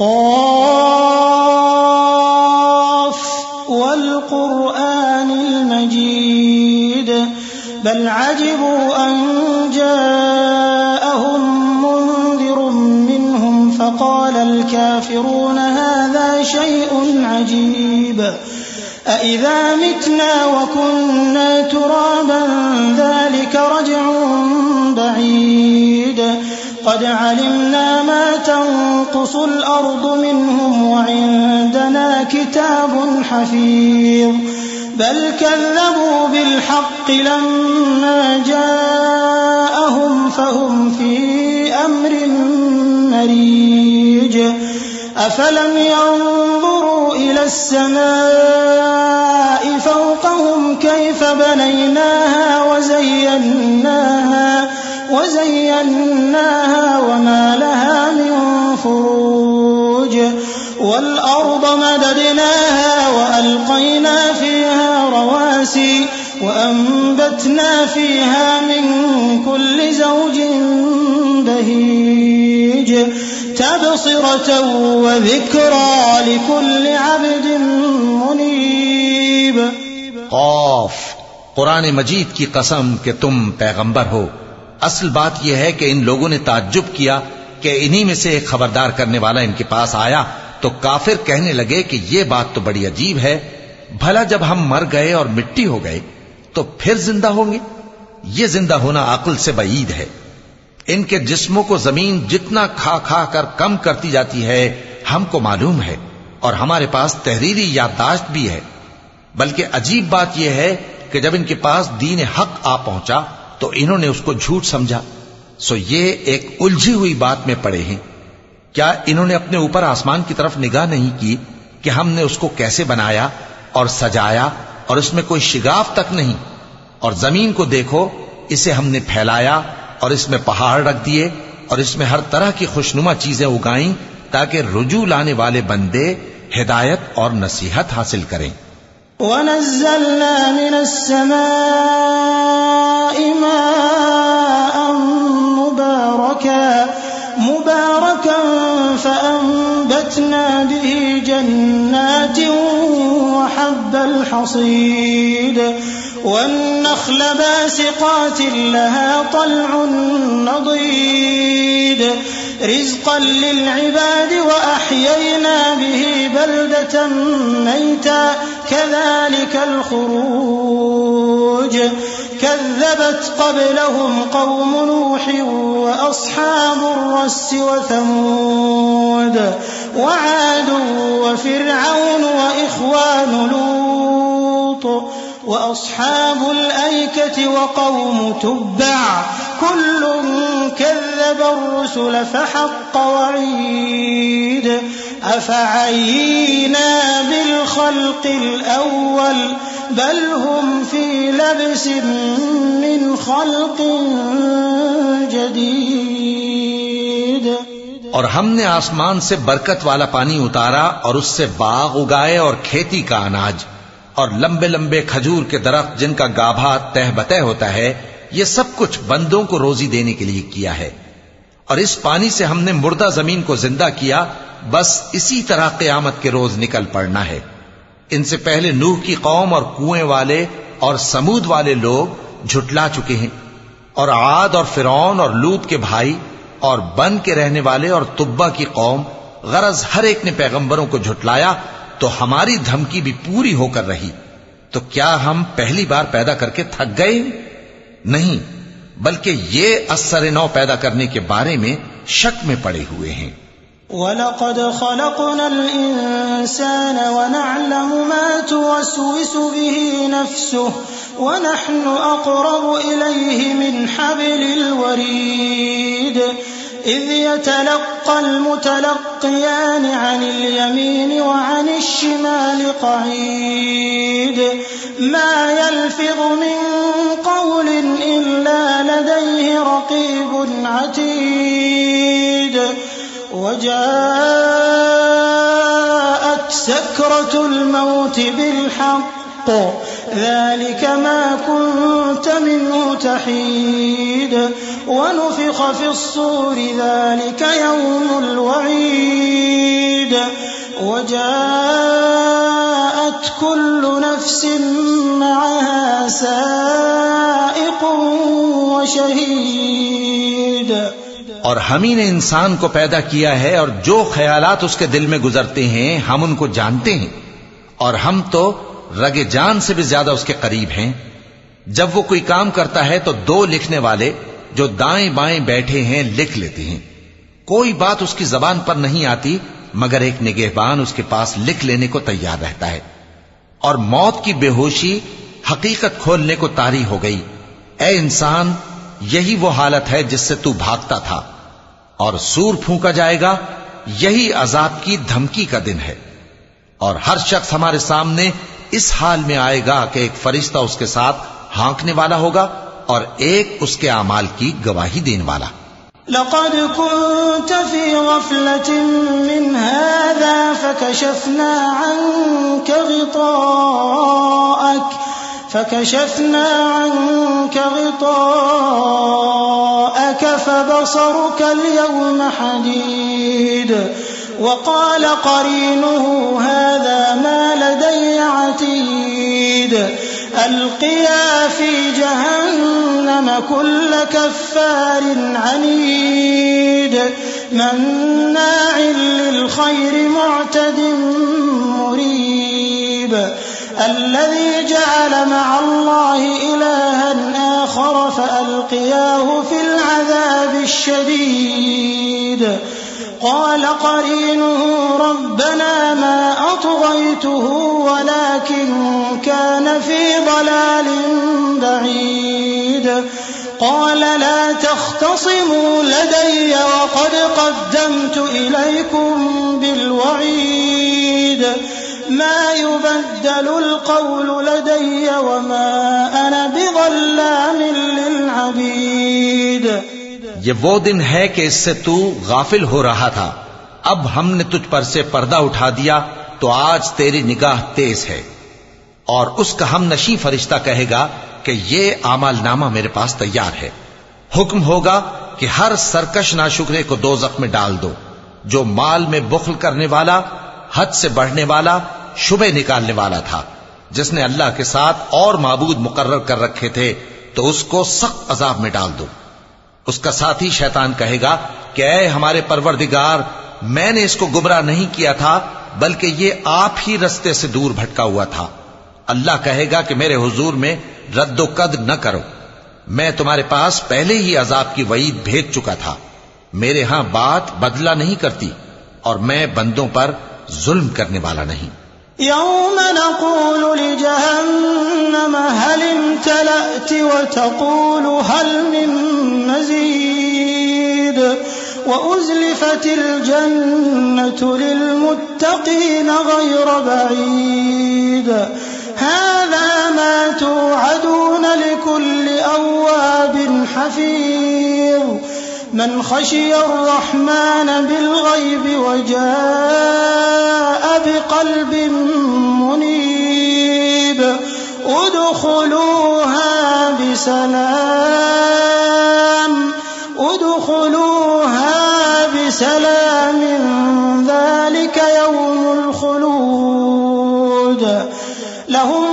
क़ाफ़ वल्क़ुरआनिल मजीद बल अजिबू अन जाअहुम मुन्ज़िरुम मिन्हुम फ़क़ालल काफ़िरून हाज़ा शैउन अजीब अइज़ा मितना वकुन्ना तुराबन ज़ालिका रज्उन बईद क़द अलिमना मा तंक़ुसुल अर्दु मिन्हुम वइंदना किताबुन हफ़ीज़ बल कज़्ज़बू बिल्हक़्क़ि लम्मा जाअहुम फ़हुम फ़ी अम्रिन मरीज अफ़लम यंज़ुरू इलस समाइ फ़ौक़हुम कैफ़ बनयनाहा वज़य्यन्नाहा वमा लहा मिन फ़ुरूज वल्अर्ض मददनाहा वअल्क़यना फ़ीहा रवासी वअंबतना फ़ीहा मिन कुल्लि ज़ौजिन बहीज तबसिरतन वज़िक्रा लिकुल्लि अब्दिन मुनीब। क़ाफ़, कुरान मजीद की कसम कि तुम पैगंबर हो। असल बात यह है कि इन लोगों ने ताज्जुब किया कि इन्हीं में से एक खबरदार करने वाला इनके पास आया तो काफिर कहने लगे कि ये बात तो बड़ी अजीब है, भला जब हम मर गए और मिट्टी हो गए तो फिर जिंदा होंगे? ये जिंदा होना अक्ल से बईद है। इनके जिस्मों को जमीन जितना खा खा कर कम करती जाती है हमको मालूम है और हमारे पास तहरीरी याददाश्त भी है। बल्कि अजीब बात यह है कि जब इनके पास दीन हक आ पहुंचा तो इन्होंने उसको झूठ समझा। सो ये एक उलझी हुई बात में पड़े हैं। क्या इन्होंने अपने ऊपर आसमान की तरफ निगाह नहीं की कि हमने उसको कैसे बनाया और सजाया और इसमें कोई शिगाफ तक नहीं? और जमीन को देखो, इसे हमने फैलाया और इसमें पहाड़ रख दिए और इसमें हर तरह की खुशनुमा चीजें उगाई ताकि रुजू लाने वाले बंदे हिदायत और नसीहत हासिल करें। वनज़्ज़लना मिनस समाइ माअन मुबारकन फ़अंबतना बिही जन्नातिन वहब्बल हसीद वन्नख़्ल बासिक़ातिन लहा तल्उन नदीद रिज़्क़न लिलइबाद वअहयैना बिही बल्दतन मैता कज़ालिकल ख़ुरूज कज़्ज़बत क़ब्लहुम क़ौम नूह वअस्हाबुर रस्स वथमूद वआद वफ़िरऔन वइख़वान लूत वअस्हाबुल ऐकति वक़ौम तुब्बअ कुल्लुन कज़्ज़ब अर्रुसुल फ़हक़्क़ वഈद अफ़अयीना बिलख़ल्क़िल अव्वल बल हुम फ़ी लब्सिन मिन ख़ल्क़िन जदीद। और हमने आसमान से बरकत वाला पानी उतारा और उससे बाग उगाए और खेती का अनाज और लंबे लंबे खजूर के दरख्त जिनका गाभा तह बतह होता है। ये सब कुछ बंदों को रोजी देने के लिए किया है। और इस पानी से हमने मुर्दा जमीन को जिंदा किया। बस इसी तरह क़यामत के रोज निकल पड़ना है। इनसे पहले नूह की कौम और कुएं वाले और समूद वाले लोग झुटला चुके हैं। और आद और फिरौन और लूत के भाई और बन के रहने वाले और तुब्बा की कौम, गरज हर एक ने पैगंबरों को झुटलाया तो हमारी धमकी भी पूरी होकर रही। तो क्या हम पहली बार पैदा करके थक गए? नहीं, बल्कि ये असर नौ पैदा करने के बारे में शक में पड़े हुए हैं। वलक़द ख़लक़नल इंसान वनअलमु मा तुवस्विसु बिही नफ्सुहु वनहनु अक़रबु इलैहि मिन हब्लिल वरीद इज़ यतलक़्क़ल मुतलक़्क़ियानि अनिल यमीनि व अनिश शिमालि क़ईद मा यल्फ़िज़ु मिन क़ौलिन इल्ला लदैहि रक़ीबुन अतीद वजाअत सकरतुल मौत बिलहक़्क़ ज़ालिक मा कुन्त मिन्हु तहीद वनुफ़िख़ फ़िस्सूरि ज़ालिक यौमुल वईद वजाअत कुल्लु नफ़्सिन मअहा साइक़ुन व शहीद। और हम ही ने इंसान को पैदा किया है और जो ख्यालात उसके दिल में गुजरते हैं हम उनको जानते हैं, और हम तो रगे जान से भी ज्यादा उसके करीब हैं। जब वो कोई काम करता है तो दो लिखने वाले जो दाएं बाएं बैठे हैं लिख लेते हैं। कोई बात उसकी जबान पर नहीं आती मगर एक निगहबान उसके पास लिख लेने को तैयार रहता है। और मौत की बेहोशी हकीकत खोलने को तारी हो गई। ए इंसान, यही वो हालत है जिससे तू भागता था, और सूर फूंका जाएगा, यही अजाब की धमकी का दिन है। और हर शख्स हमारे सामने इस हाल में आएगा कि एक फरिश्ता उसके साथ हाँकने वाला होगा और एक उसके आमाल की गवाही देने वाला। लक़द कुन्त फ़ी ग़फ़लतिन मिन हाज़ा फ़कशफ़ना अन्क ग़िताअक फ़बसरुक अल-यौम हदीद वक़ाल क़रीनुहु हाज़ा मा लदय्य अतीद अल्क़िया फ़ी जहन्नम कुल्ल कफ़्फ़ारिन अनीद मन्नाइल लिल-ख़ैर मुअतदिन मुरीब अल्लज़ी जअल मअल्लाहि इलाहन आख़र फ़अल्क़ियाहु फ़िल अज़ाबिश शदीद क़ाल क़रीनुहु रब्बना मा अत्ग़य्तुहु वलाकिन कान फ़ी ضलालिन बईद क़ाल ला तख़्तसिमू लदय्य वक़द क़द्दमतु इलैकुम बिलवईद मा युबद्दलुल क़ौलु लदय्य वमा अना बिज़ल्लामिन लिलअबीद। ये वो दिन है कि इससे तू गाफिल हो रहा था, अब हमने तुझ पर से पर्दा उठा दिया तो आज तेरी निगाह तेज है। और उसका हम नशी फरिश्ता कहेगा कि ये आमालनामा मेरे पास तैयार है। हुक्म होगा कि हर सरकश नाशुक्रे को दोज़ख में डाल दो। जो माल में बुख्ल करने वाला, हद से बढ़ने वाला, शुबे निकालने वाला था, जिसने अल्लाह के साथ और माबूद मुकर्रर कर रखे थे, तो उसको सख्त अजाब में डाल दो। उसका साथी शैतान कहेगा कि ऐ हमारे परवरदिगार, मैंने इसको गुमराह नहीं किया था, बल्कि ये आप ही रस्ते से दूर भटका हुआ था। अल्लाह कहेगा कि मेरे हुजूर में रद्दो कद न करो, मैं तुम्हारे पास पहले ही अजाब की वईद भेज चुका था। मेरे यहां बात बदला नहीं करती और मैं बंदों पर जुल्म करने वाला नहीं। यौम नक़ूलु लिजहन्नम हल इम्तलअत व तक़ूलु हल मिन मज़ीद व उज़्लिफ़तिल जन्नतु लिलमुत्तक़ीन ग़ैर बईद हाज़ा मा तुअदून लिकुल्लि अव्वाबिन हफ़ीज़ मन खशिया अर्रहमान बिलग़ैब वजाअ बिक़ल्बिन मुनीब उदख़ुलूहा बिसलामिन ज़ालिक यौमुल ख़ुलूद लहुम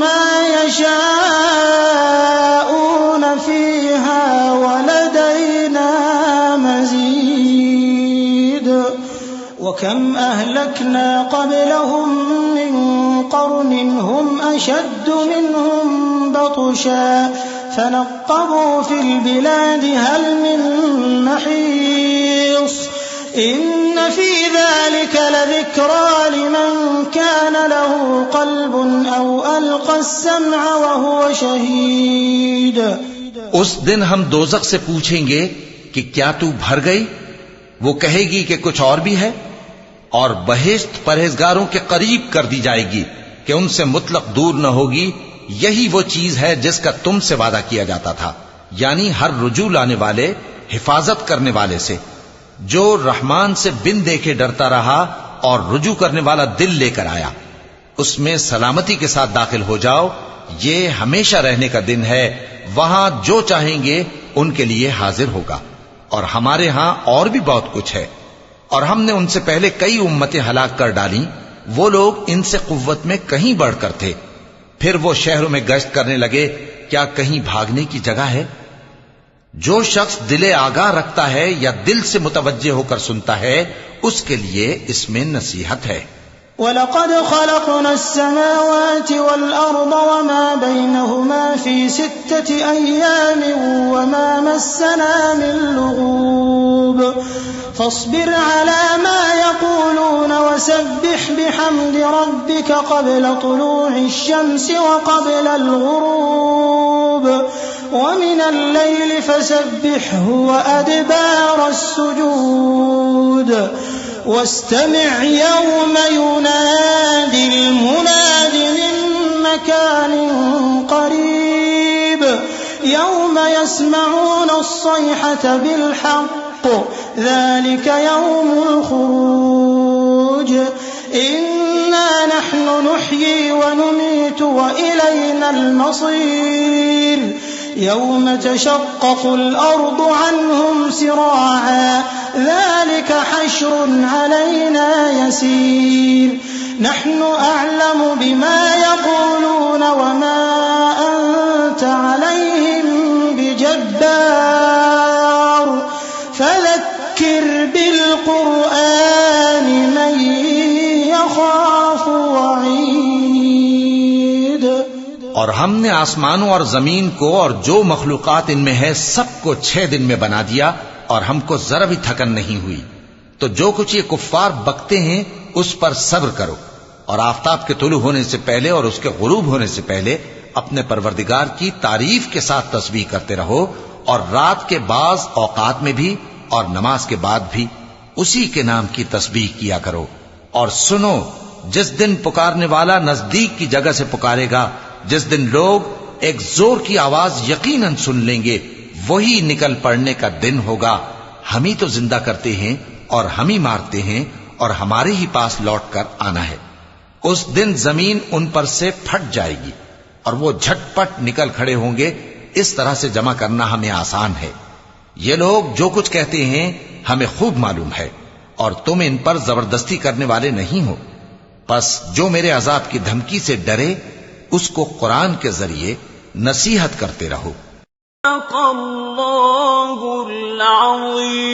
मा यशाऊन फ़ीहा वलदैना मज़ीद वकम अहलकना क़ब्लहुम मिन क़र्न हुम अशद्दु मिनहुम बतशा फनक़्क़बू फ़िल बिलादि हल मिन महीस इन्न फ़ी ज़ालिक लज़िक्रा लिमन कान लहु क़ल्बुन औ अलक़ा अस्समअ व हुव शहीद। उस दिन हम दोज़ख से पूछेंगे कि क्या तू भर गई? वो कहेगी कि कुछ और भी है। और बहिश्त परहेजगारों के करीब कर दी जाएगी कि उनसे मुतलक दूर न होगी। यही वो चीज है जिसका तुमसे वादा किया जाता था, यानी हर रुजू लाने वाले, हिफाजत करने वाले से। जो रहमान से बिन देखे डरता रहा और रुजू करने वाला दिल लेकर आया, उसमें सलामती के साथ दाखिल हो जाओ। ये हमेशा रहने का दिन है, वहां जो चाहेंगे उनके लिए हाजिर होगा। और हमारे यहां और भी बहुत कुछ है। और हमने उनसे पहले कई उम्मतें हलाक कर डाली, वो लोग इनसे कुव्वत में कहीं बढ़कर थे। फिर वो शहरों में गश्त करने लगे, क्या कहीं भागने की जगह है? जो शख्स दिले आगाह रखता है या दिल से मुतवज्जे होकर सुनता है, उसके लिए इसमें नसीहत है। वलक़द ख़लक़ना अस्समावाति वल अर्द वमा बैनहुमा फ़ी सित्तति अय्यामिन वमा मस्सना मिन लुग़ूब फ़स्बिर अला मा यक़ूलून वसब्बिह बिहम्दि रब्बिका क़ब्ल तुलूഇ शम्सि व क़ब्ल गुरूब वमिनल लैलि फ़सब्बिहहु व अदबार सुजूद वस्तमिअ यौम युनादिल मुनादि मिन मकानिन क़रीब यौम यस्मऊन अस्सयहत बिलहक़्क़ ज़ालिक यौमुल ख़ुरूज इन्ना नहनु नुह्यी व नुमीतु व इलैनल मसीर यौम तशक़्क़क़ुल अर्दु अन्हुम सिराअ ज़ालिक हश्रुन अलैना यसीर नहनु अअलमु बिमा यक़ूलून वमा अंत अलैहिम बिजब्बार फज़क्किर बिलक़ुरआनि मन यख़ाफ़ु वईद। और हमने आसमानों और जमीन को और जो मखलूकात इनमें है सबको 6 दिन में बना दिया और हमको जरा भी थकन नहीं हुई। तो जो कुछ ये कुफ्फार बकते हैं उस पर सब्र करो और आफताब के तुलू होने से पहले और उसके गुरूब होने से पहले अपने परवरदिगार की तारीफ के साथ तस्बीह करते रहो और रात के बाज औकात में भी और नमाज के बाद भी उसी के नाम की तस्बीह किया करो। और सुनो, जिस दिन पुकारने वाला नजदीक की जगह से पुकारेगा, जिस दिन लोग एक जोर की आवाज यकीनन सुन लेंगे, वही निकल पड़ने का दिन होगा। हम ही तो जिंदा करते हैं और हम ही मारते हैं और हमारे ही पास लौट कर आना है। उस दिन जमीन उन पर से फट जाएगी और वो झटपट निकल खड़े होंगे। इस तरह से जमा करना हमें आसान है। ये लोग जो कुछ कहते हैं हमें खूब मालूम है और तुम इन पर जबरदस्ती करने वाले नहीं हो। बस जो मेरे अजाब की धमकी से डरे उसको कुरान के जरिए नसीहत करते रहो। अल्लाहुल अज़ीम।